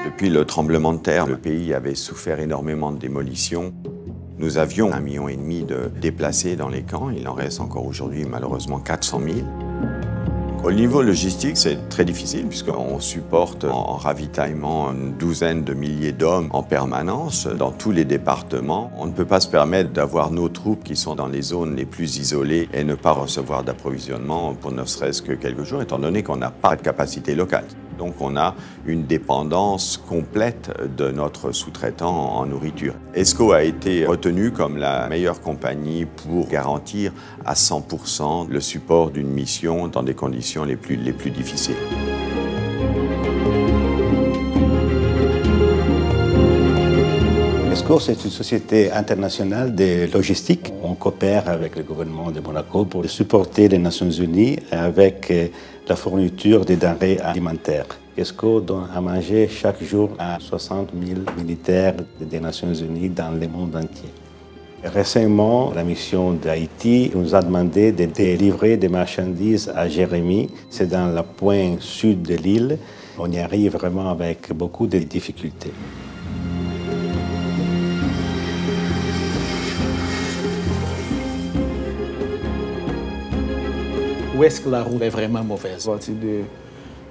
Depuis le tremblement de terre, le pays avait souffert énormément de démolitions. Nous avions 1,5 million de déplacés dans les camps. Il en reste encore aujourd'hui malheureusement 400 000. Au niveau logistique, c'est très difficile puisqu'on supporte en ravitaillement une douzaine de milliers d'hommes en permanence dans tous les départements. On ne peut pas se permettre d'avoir nos troupes qui sont dans les zones les plus isolées et ne pas recevoir d'approvisionnement pour ne serait-ce que quelques jours, étant donné qu'on n'a pas de capacité locale. Donc on a une dépendance complète de notre sous-traitant en nourriture. ESCO a été retenu comme la meilleure compagnie pour garantir à 100% le support d'une mission dans des conditions les plus difficiles. ESCO, c'est une société internationale de logistique. On coopère avec le gouvernement de Monaco pour supporter les Nations Unies avec la fourniture des denrées alimentaires. ESCO donne à manger chaque jour à 60 000 militaires des Nations Unies dans le monde entier. Récemment, la mission d'Haïti nous a demandé de délivrer des marchandises à Jérémie. C'est dans la pointe sud de l'île. On y arrive vraiment avec beaucoup de difficultés. Où est-ce que la route est vraiment mauvaise? À partir de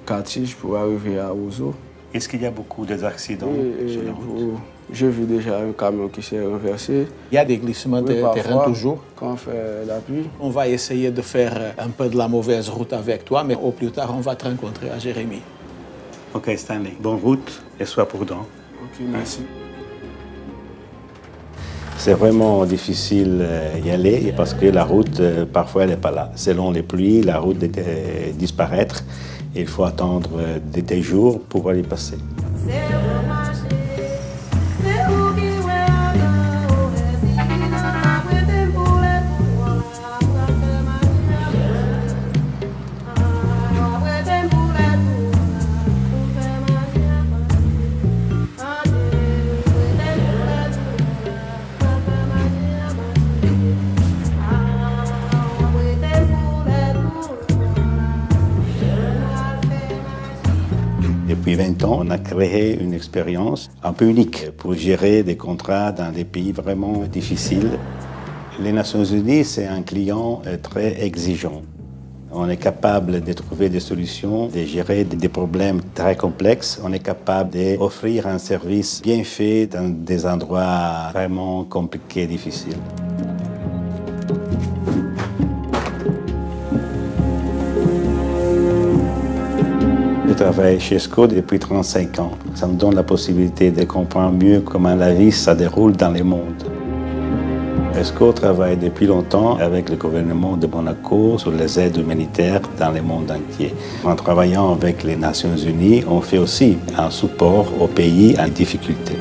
Katige pour arriver à Ouzo. Est-ce qu'il y a beaucoup d'accidents sur la route? J'ai vu déjà un camion qui s'est renversé. Il y a des glissements de terrain toujours? Quand on fait la pluie. On va essayer de faire un peu de la mauvaise route avec toi, mais au plus tard, on va te rencontrer à Jérémie. Ok, Stanley. Bonne route et sois prudent. Ok, merci. C'est vraiment difficile d'y aller parce que la route, parfois, elle n'est pas là. Selon les pluies, la route disparaître. Il faut attendre des jours pour pouvoir y passer. Depuis 20 ans, on a créé une expérience un peu unique pour gérer des contrats dans des pays vraiment difficiles. Les Nations Unies, c'est un client très exigeant. On est capable de trouver des solutions, de gérer des problèmes très complexes. On est capable d'offrir un service bien fait dans des endroits vraiment compliqués, difficiles. Je travaille chez ESCO depuis 35 ans. Ça me donne la possibilité de comprendre mieux comment la vie se déroule dans le monde. ESCO travaille depuis longtemps avec le gouvernement de Monaco sur les aides humanitaires dans le monde entier. En travaillant avec les Nations Unies, on fait aussi un support aux pays en difficulté.